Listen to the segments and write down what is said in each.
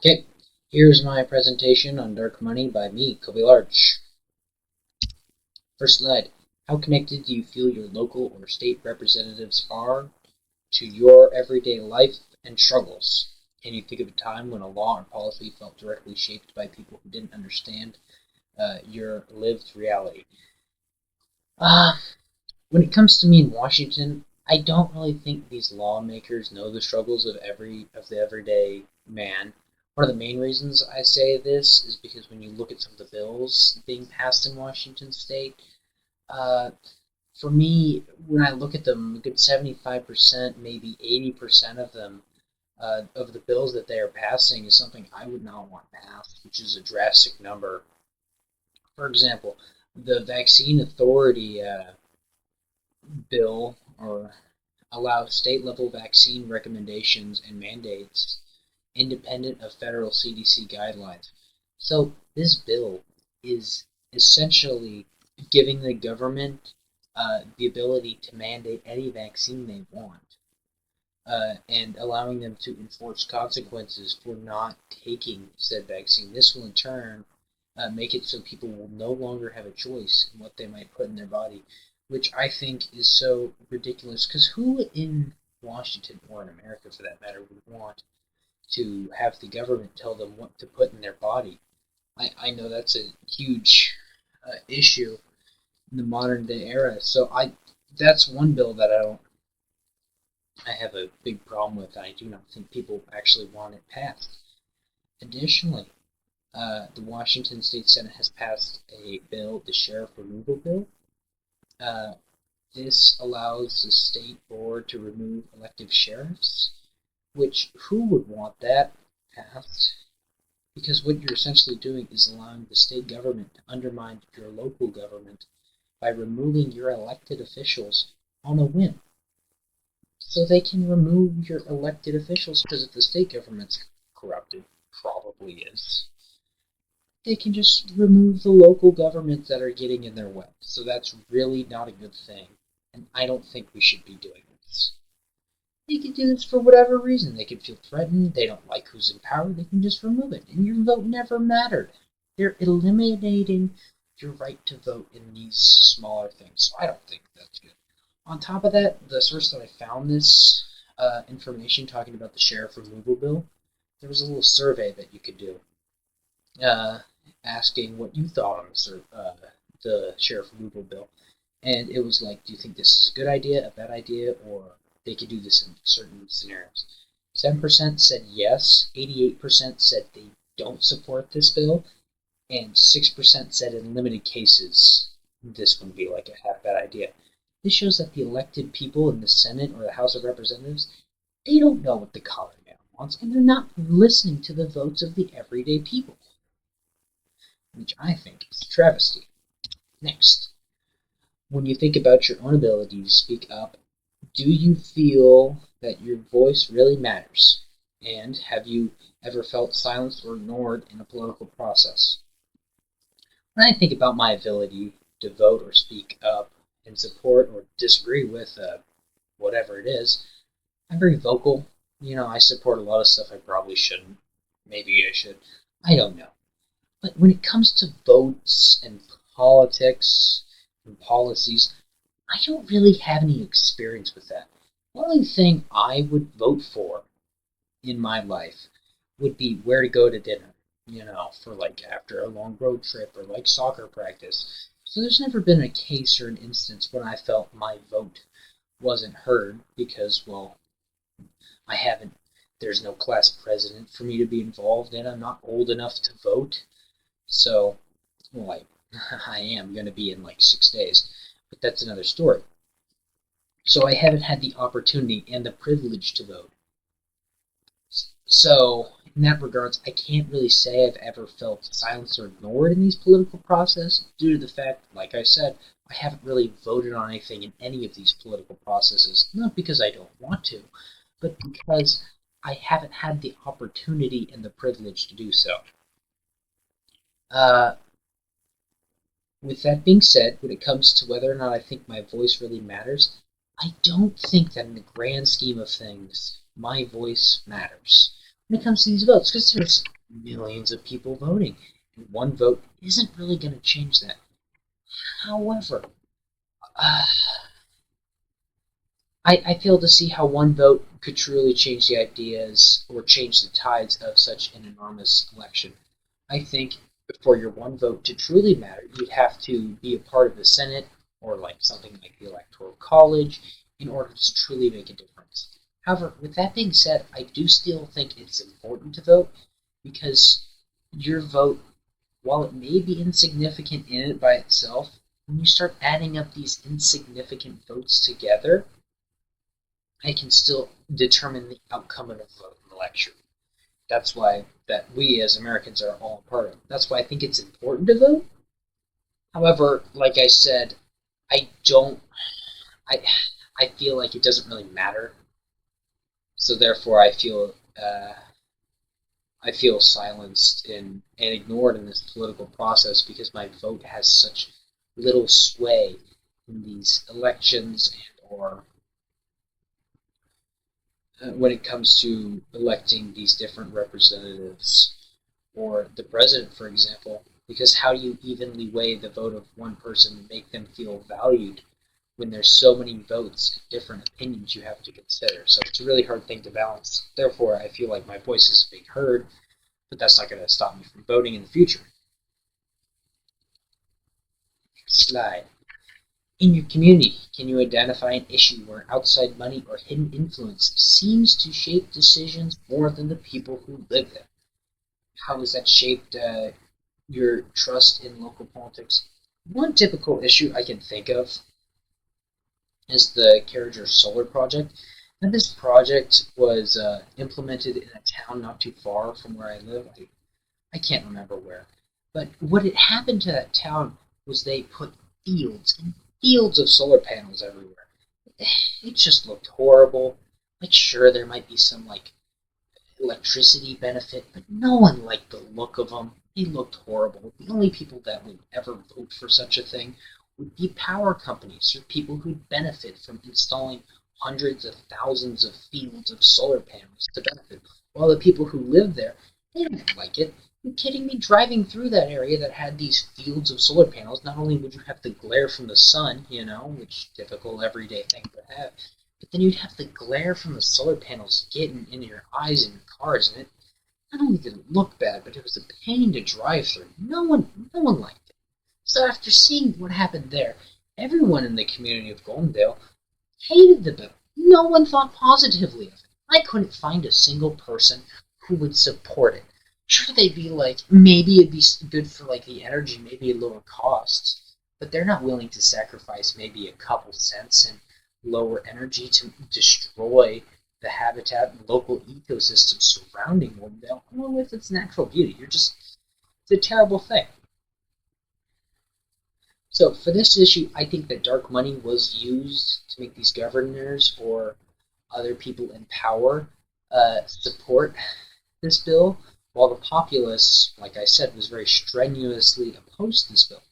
Okay, here's my presentation on dark money by me, Kobe Large. First slide. How connected do you feel your local or state representatives are to your everyday life and struggles? Can you think of a time when a law or policy felt directly shaped by people who didn't understand your lived reality? Uh, when it comes to me in Washington, I don't really think these lawmakers know the struggles of the everyday man. One of the main reasons I say this is because when you look at some of the bills being passed in Washington State, uh, for me, when I look at them, a good 75%, maybe 80% of them, of the bills that they are passing, is something I would not want passed, which is a drastic number. For example, the vaccine authority bill, or allows state-level vaccine recommendations and mandates independent of federal CDC guidelines. So this bill is essentially giving the government the ability to mandate any vaccine they want, and allowing them to enforce consequences for not taking said vaccine. This will in turn make it so people will no longer have a choice in what they might put in their body, which I think is so ridiculous. Because who in Washington, or in America for that matter, would want to have the government tell them what to put in their body? I know that's a huge issue in the modern day era. So that's one bill that I have a big problem with. I do not think people actually want it passed. Additionally, the Washington State Senate has passed a bill, the Sheriff Removal Bill. Uh, this allows the state board to remove elective sheriffs, which who would want that passed? Because what you're essentially doing is allowing the state government to undermine your local government by removing your elected officials on a whim. So they can remove your elected officials, because if the state government's corrupted, probably is, they can just remove the local governments that are getting in their way. So that's really not a good thing, and I don't think we should be doing this. They could do this for whatever reason. They could feel threatened, they don't like who's in power, they can just remove it, and your vote never mattered. They're eliminating your right to vote in these smaller things, so I don't think that's good. On top of that, the source that I found this information talking about the sheriff removal bill, there was a little survey that you could do, uh, asking what you thought on the sheriff removal bill. And it was like, do you think this is a good idea, a bad idea, or they could do this in certain scenarios? 7% said yes, 88% said they don't support this bill, and 6% said in limited cases this would be like a half bad idea. This shows that the elected people in the Senate or the House of Representatives, they don't know what the common man wants, and they're not listening to the votes of the everyday people, which I think is a travesty. Next, when you think about your own ability to speak up, do you feel that your voice really matters? And have you ever felt silenced or ignored in a political process? When I think about my ability to vote or speak up and support or disagree with whatever it is, I'm very vocal. I support a lot of stuff I probably shouldn't. Maybe I should. I don't know. But when it comes to votes and politics and policies, I don't really have any experience with that. The only thing I would vote for in my life would be where to go to dinner, for like after a long road trip or like soccer practice. So there's never been a case or an instance when I felt my vote wasn't heard because, well, I haven't, there's no class president for me to be involved in. I'm not old enough to vote. So, well, I am going to be in like 6 days, but that's another story. So I haven't had the opportunity and the privilege to vote. So, in that regards, I can't really say I've ever felt silenced or ignored in these political processes due to the fact, like I said, I haven't really voted on anything in any of these political processes. Not because I don't want to, but because I haven't had the opportunity and the privilege to do so. With that being said, when it comes to whether or not I think my voice really matters, I don't think that in the grand scheme of things, my voice matters. when it comes to these votes, because there's millions of people voting, and one vote isn't really going to change that. However, uh, I fail to see how one vote could truly change the ideas or change the tides of such an enormous election. I think for your one vote to truly matter, you'd have to be a part of the Senate or like something like the Electoral College in order to truly make a difference. However, with that being said, I do still think it's important to vote because your vote, while it may be insignificant in it by itself, when you start adding up these insignificant votes together, I can still determine the outcome of a vote in the election. That's why that we as Americans are all a part of. That's why I think it's important to vote. However, like I said, I don't. I I feel like it doesn't really matter. So therefore, I feel silenced and ignored in this political process because my vote has such little sway in these elections and or when it comes to electing these different representatives or the president, for example, because how do you evenly weigh the vote of one person and make them feel valued when there's so many votes and different opinions you have to consider? So it's a really hard thing to balance. Therefore, I feel like my voice is being heard, but that's not going to stop me from voting in the future. Slide. In your community, can you identify an issue where outside money or hidden influence seems to shape decisions more than the people who live there? How has that shaped your trust in local politics? One typical issue I can think of is the Carriager Solar Project. And this project was implemented in a town not too far from where I live. I can't remember where. But what had happened to that town was they put fields and fields of solar panels everywhere. It just looked horrible. Like, sure, there might be some, like, electricity benefit, but no one liked the look of them. They looked horrible. The only people that would ever vote for such a thing would be power companies or people who'd benefit from installing hundreds of thousands of fields of solar panels to benefit. While the people who live there, they didn't like it. Are you kidding me? Driving through that area that had these fields of solar panels, not only would you have the glare from the sun, which typical everyday thing to have, but then you'd have the glare from the solar panels getting into your eyes and your cars, and it not only did it look bad, but it was a pain to drive through. No one liked it. So after seeing what happened there, everyone in the community of Goldendale hated the bill. No one thought positively of it. I couldn't find a single person who would support it. Sure, they'd be like, maybe it'd be good for like the energy, maybe at lower costs, but they're not willing to sacrifice maybe a couple cents and lower energy to destroy the habitat and local ecosystem surrounding Woodville, along with its natural beauty. It's a terrible thing. So for this issue, I think that dark money was used to make these governors or other people in power support this bill, while the populace, like I said, was very strenuously opposed to this bill.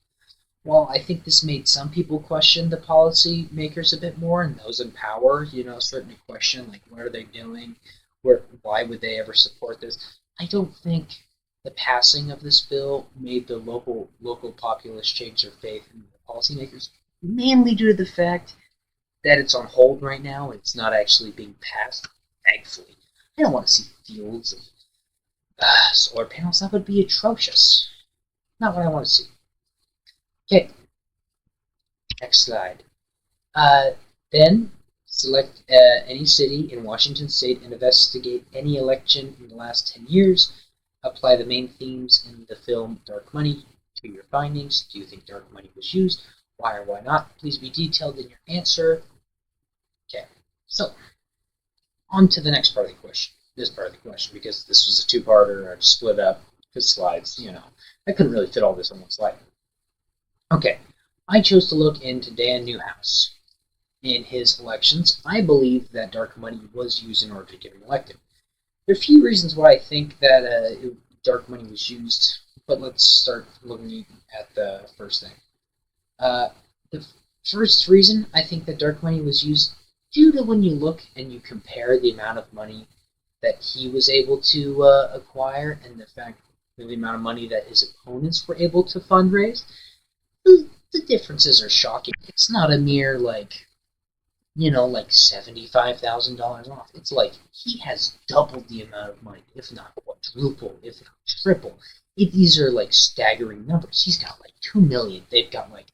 While I think this made some people question the policy makers a bit more, and those in power, starting to question, like, what are they doing? Why would they ever support this? I don't think the passing of this bill made the local populace change their faith in the policymakers, mainly due to the fact that it's on hold right now. It's not actually being passed, thankfully. I don't want to see fields of solar panels. That would be atrocious. Not what I want to see. Okay, next slide. Uh, then select any city in Washington State and investigate any election in the last 10 years. Apply the main themes in the film Dark Money to your findings. Do you think dark money was used? Why or why not? Please be detailed in your answer. Okay, so on to the next part of the question. This part of the question, because this was a two-parter, I've split up the slides, I couldn't really fit all this on one slide. Okay, I chose to look into Dan Newhouse. In his elections, I believe that dark money was used in order to get him elected. There are a few reasons why I think that dark money was used, but let's start looking at the first thing. The first reason I think that dark money was used due to when you look and you compare the amount of money that he was able to acquire, and the fact the amount of money that his opponents were able to fundraise, the differences are shocking. It's not a mere like $75,000 off. It's like he has doubled the amount of money, if not quadruple, if not triple. These are like staggering numbers. He's got like 2 million. They've got like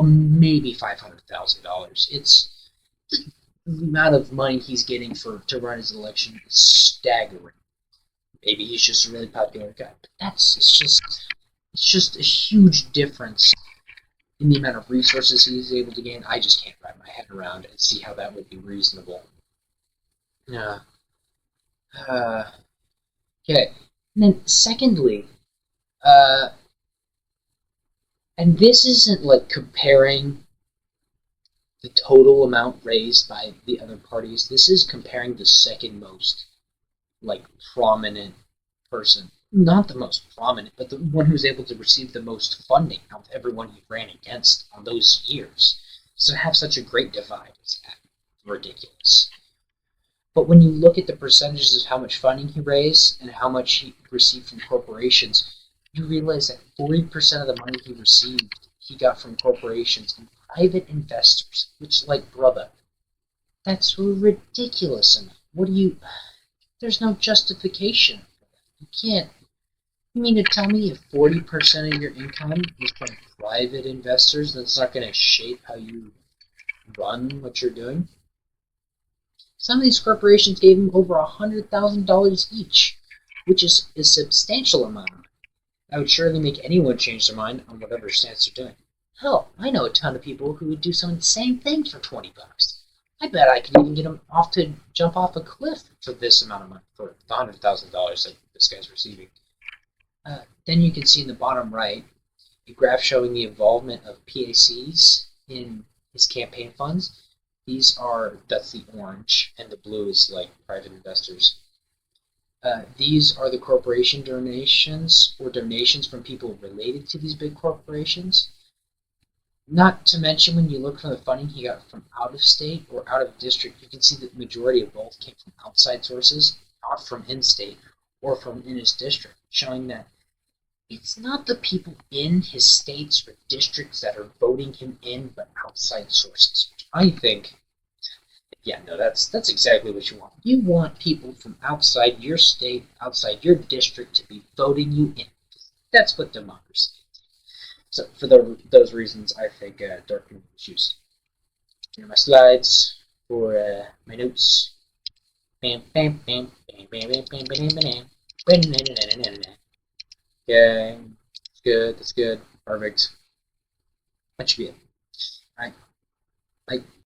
maybe $500,000. It's the amount of money he's getting to run his election is staggering. Maybe he's just a really popular guy, but it's just a huge difference in the amount of resources he's able to gain. I just can't wrap my head around and see how that would be reasonable. Yeah. Uh, okay. And then secondly, uh, and this isn't like comparing the total amount raised by the other parties. This is comparing the second most like prominent person. Not the most prominent, but the one who was able to receive the most funding out of everyone he ran against on those years. So to have such a great divide is ridiculous. But when you look at the percentages of how much funding he raised and how much he received from corporations, you realize that 40% of the money he received, he got from corporations and private investors, which, like, brother, that's a ridiculous amount. There's no justification for that. You can't. You mean to tell me if 40% of your income is from private investors, that's not going to shape how you run what you're doing? Some of these corporations gave him over $100,000 each, which is a substantial amount. That would surely make anyone change their mind on whatever stance they're doing. Hell, I know a ton of people who would do some insane things for $20. I bet I could even get them off to jump off a cliff for this amount of money, for the $100,000 that this guy's receiving. Then you can see in the bottom right a graph showing the involvement of PACs in his campaign funds. That's the orange, and the blue is like private investors. These are the corporation donations or donations from people related to these big corporations. Not to mention, when you look from the funding he got from out of state or out of district, you can see that the majority of both came from outside sources, not from in-state or from in his district, showing that it's not the people in his states or districts that are voting him in, but outside sources. Which I think, yeah, no, that's exactly what you want. You want people from outside your state, outside your district, to be voting you in. That's what democracy is. So for those reasons, I think darkening issues. Here are my slides for my notes. Bam, bam, bam, bam, bam, bam, bam, bam, bam, bam. Okay, that's good, that's good, perfect. That should be it. Alright, bye.